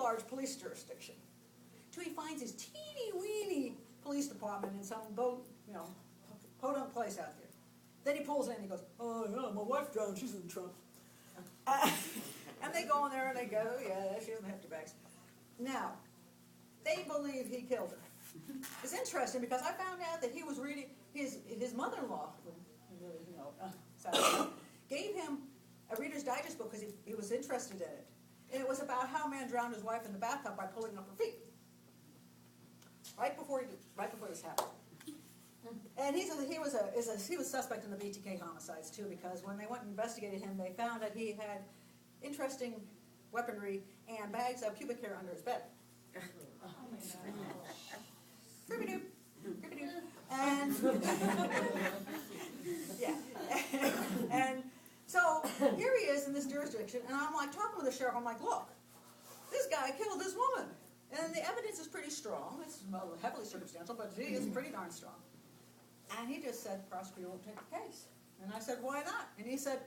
large police jurisdiction. Till he finds his teeny-weeny police department in some podunk place out there. Then he pulls in and he goes, oh, yeah, my wife drowned, she's in the trunk. And they go in there and they go, yeah, she doesn't have two bags. Now, they believe he killed her. It's interesting because I found out that he was reading, his mother-in-law, gave him a Reader's Digest book because he was interested in it. And it was about how a man drowned his wife in the bathtub by pulling up her feet. Right before this happened. And he was suspect in the BTK homicides too, because when they went and investigated him, they found that he had interesting weaponry and bags of pubic hair under his bed. Cribbity-doo. And yeah, and so here he is in this jurisdiction, and I'm like talking with the sheriff. I'm like, look, this guy killed this woman, and the evidence is pretty strong. It's heavily circumstantial, but gee, it's pretty darn strong. And he just said, the prosecutor won't take the case. And I said, why not? And he said,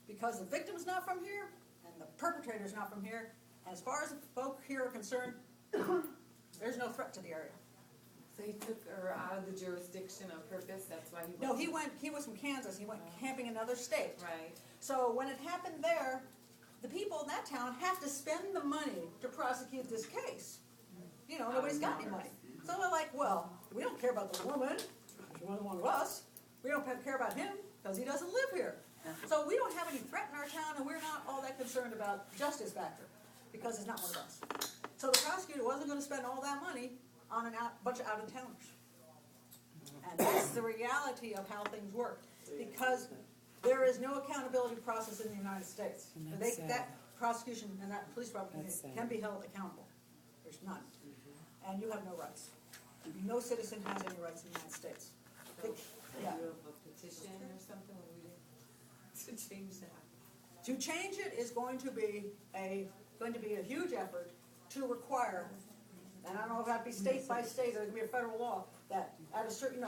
because the victim's not from here, and the perpetrator's not from here, and as far as the folk here are concerned, there's no threat to the area. So he took her out of the jurisdiction on purpose? That's why he went? No, he was from Kansas. He went camping in another state. Right. So when it happened there, the people in that town have to spend the money to prosecute this case. Nobody's got any money. So they're like, well, we don't care about the woman. She wasn't one of us. We don't care about him because he doesn't live here. So we don't have any threat in our town, and we're not all that concerned about justice factor because he's not one of us. So the prosecutor wasn't going to spend all that money on a bunch of out-of-towners. And that's the reality of how things work, because there is no accountability process in the United States. That prosecution and that police department can be held accountable. There's none. And you have no rights. No citizen has any rights in the United States. Yeah. You have a petition or something to change that? To change it is going to be a huge effort to require, and I don't know if that'd be state by state or it'd be a federal law, that at a certain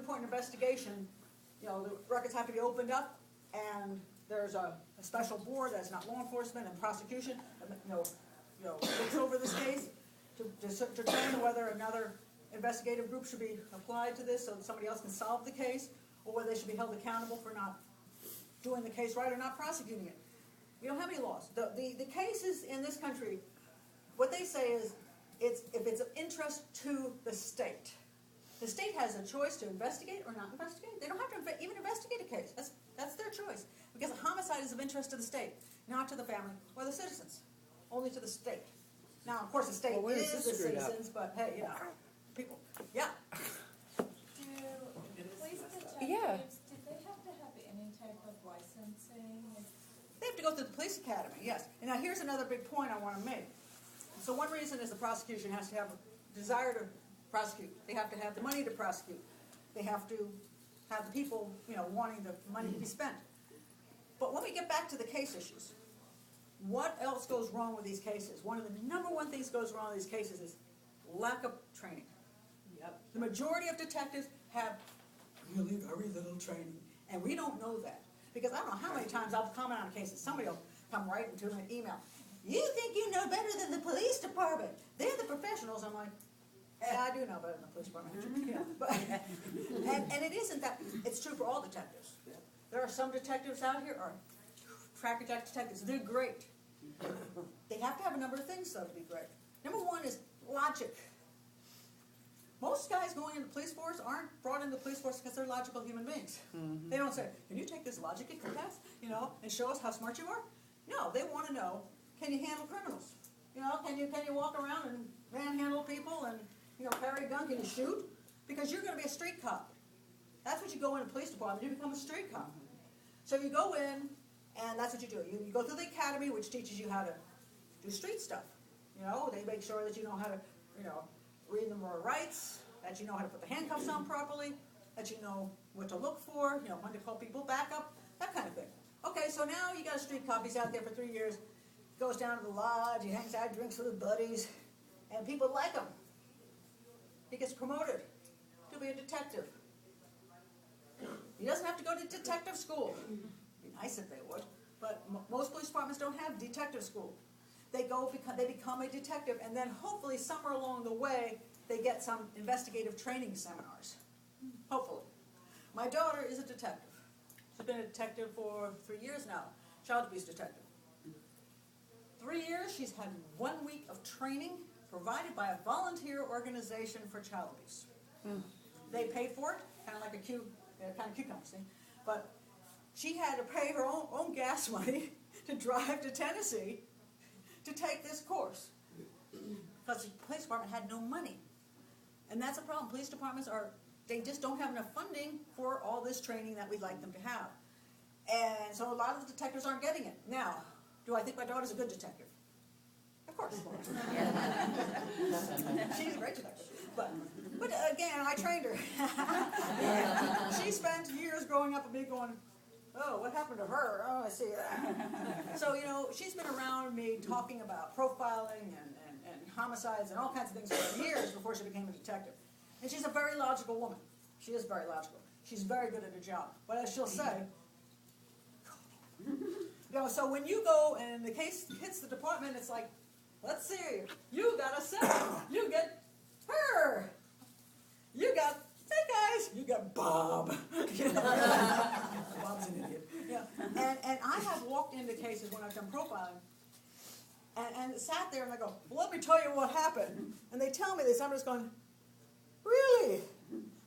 point in investigation, the records have to be opened up, and there's a special board that's not law enforcement and prosecution, looks over this case to determine whether another investigative group should be applied to this so that somebody else can solve the case, or whether they should be held accountable for not doing the case right or not prosecuting it. We don't have any laws. The cases in this country, what they say is, if it's of interest to the state has a choice to investigate or not investigate. They don't have to even investigate a case. That's their choice. Because a homicide is of interest to the state, not to the family or the citizens, only to the state. Now, of course, the state is the citizens, but hey, people. Yeah. Do police detectives, do they have to have any type of licensing? They have to go through the police academy, yes. And now here's another big point I want to make. So one reason is the prosecution has to have a desire to prosecute. They have to have the money to prosecute. They have to have the people, wanting the money to be spent. But when we get back to the case issues, what else goes wrong with these cases? One of the number one things that goes wrong with these cases is lack of training. Yep. The majority of detectives have really very little training, and we don't know that. Because I don't know how many times I'll comment on a case and somebody will come right into an email. You think you know better than the police department. They're the professionals. I'm like, I do know better than the police department. But, and it isn't that. It's true for all detectives. There are some detectives out here, or tracker detectives. They're great. They have to have a number of things, though, to be great. Number one is logic. Most guys going into the police force aren't brought into the police force because they're logical human beings. Mm-hmm. They don't say, can you take this logic test, and show us how smart you are? No, they want to know, can you handle criminals? Can you walk around and manhandle people and, carry a gun? Can you shoot? Because you're going to be a street cop. That's what you go in the police department. You become a street cop. So you go in, and that's what you do. You go through the academy, which teaches you how to do street stuff. They make sure that you know how to, read the Mirror of Rights, that you know how to put the handcuffs on properly, that you know what to look for, when to call people back up, that kind of thing. Okay, so now you got a street cop. He's out there for 3 years, goes down to the lodge, he hangs out, drinks with his buddies, and people like him. He gets promoted to be a detective. He doesn't have to go to detective school. It'd be nice if they would, but most police departments don't have detective school. they become a detective, and then hopefully somewhere along the way, they get some investigative training seminars. Hopefully. My daughter is a detective. She's been a detective for 3 years now, child abuse detective. 3 years, she's had 1 week of training provided by a volunteer organization for child abuse. They paid for it, kind of like a cucumber thing, but she had to pay her own gas money to drive to Tennessee to take this course because the police department had no money. And that's a problem. Police departments they just don't have enough funding for all this training that we'd like them to have. And so a lot of the detectives aren't getting it. Now, do I think my daughter's a good detective? Of course. She's a great detective. But again, I trained her. She spent years growing up with me going, oh, what happened to her? Oh, I see that. So, she's been around me talking about profiling and homicides and all kinds of things for years before she became a detective. And she's a very logical woman. She is very logical. She's very good at her job. But as she'll say, so when you go and the case hits the department, it's like, let's see, you got a 7. You get her. You got, hey guys, you got Bob. Bob's an idiot. Yeah. And I have walked into cases when I've done profiling and sat there and I go, well, let me tell you what happened. And they tell me this, I'm just going, really?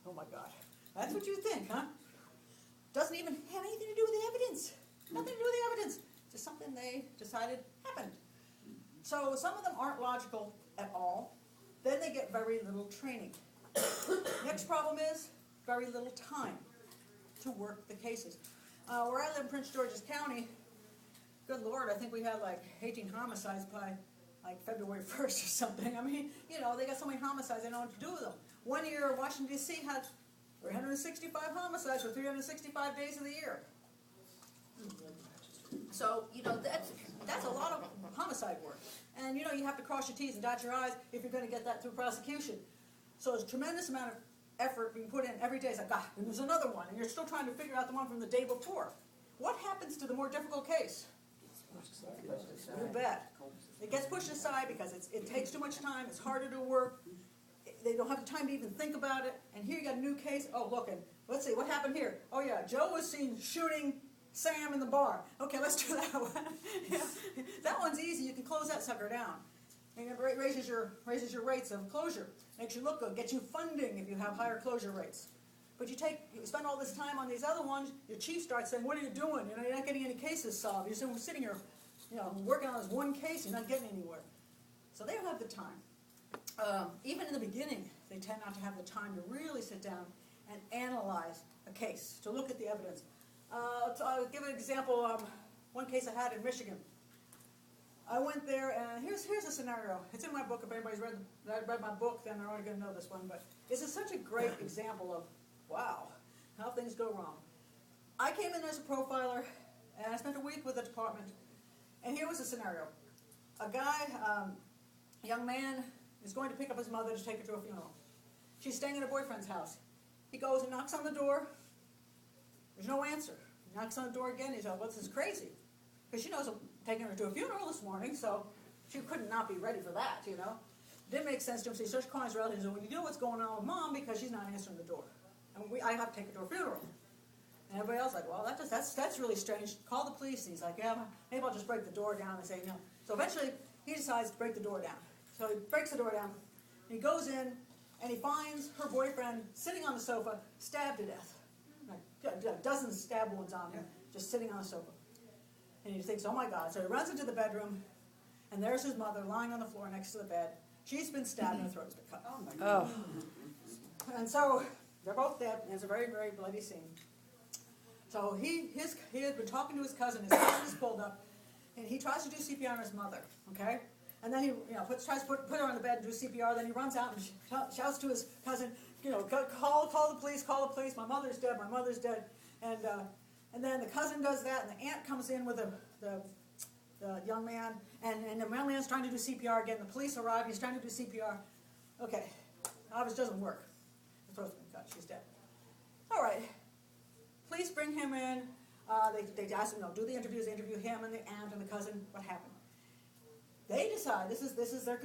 Oh my God. That's what you think, huh? Doesn't even have anything to do with the evidence. Nothing to do with the evidence. Just something they decided happened. So some of them aren't logical at all. Then they get very little training. Next problem is very little time to work the cases. Where I live in Prince George's County, good Lord, I think we had like 18 homicides by like February 1st or something. I mean, they got so many homicides, they don't know what to do with them. 1 year, Washington, D.C. had 365 homicides for 365 days of the year. So, that's a lot of homicide work. And, you have to cross your T's and dot your I's if you're going to get that through prosecution. So there's a tremendous amount of effort being put in every day. It's like, and there's another one, and you're still trying to figure out the one from the day before. What happens to the more difficult case? You bet. It gets pushed aside because it takes too much time, it's harder to work, they don't have the time to even think about it, and here you got a new case. Oh, look, and let's see, what happened here? Oh yeah, Joe was seen shooting Sam in the bar. Okay, let's do that one. That one's easy, you can close that sucker down. And it raises your rates of closure. Makes you look good, gets you funding if you have higher closure rates. But you spend all this time on these other ones, your chief starts saying, what are you doing? You're not getting any cases solved. You're sitting here, working on this one case, you're not getting anywhere. So they don't have the time. Even in the beginning, they tend not to have the time to really sit down and analyze a case, to look at the evidence. I'll give an example. One case I had in Michigan. I went there, and here's a scenario. It's in my book. If anybody's read my book, then they're already going to know this one. But this is such a great example of, wow, how things go wrong. I came in as a profiler, and I spent a week with the department. And here was the scenario. A guy, a young man, is going to pick up his mother to take her to a funeral. She's staying at her boyfriend's house. He goes and knocks on the door. There's no answer. He knocks on the door again. He's like, well, this is crazy. Because she knows I'm taking her to a funeral this morning, so she couldn't not be ready for that, Didn't make sense to him, so he starts calling his relatives, and you know what's going on with Mom because she's not answering the door. And I have to take her to a funeral. And everybody else is like, well, that's really strange. Call the police. And he's like, yeah, maybe I'll just break the door down and say no. So eventually, he decides to break the door down. So he breaks the door down, and he goes in, and he finds her boyfriend sitting on the sofa, stabbed to death. Like, dozens of stab wounds on him, just sitting on the sofa. And he thinks, oh my God. So he runs into the bedroom, and there's his mother lying on the floor next to the bed. She's been stabbed and her throat's been cut. Oh my God. Oh. And so they're both dead, and it's a very, very bloody scene. So he has been talking to his cousin. His cousin is pulled up, and he tries to do CPR on his mother, okay? And then he tries to put her on the bed and do CPR. Then he runs out and shouts to his cousin, call the police, my mother's dead, and then the cousin does that, and the aunt comes in with the young man, and the young man's trying to do CPR again. The police arrive, and he's trying to do CPR. Okay, obviously doesn't work. The throat's been cut, she's dead. All right, police bring him in. They ask him, do the interviews. They interview him and the aunt and the cousin. What happened? They decide, this is their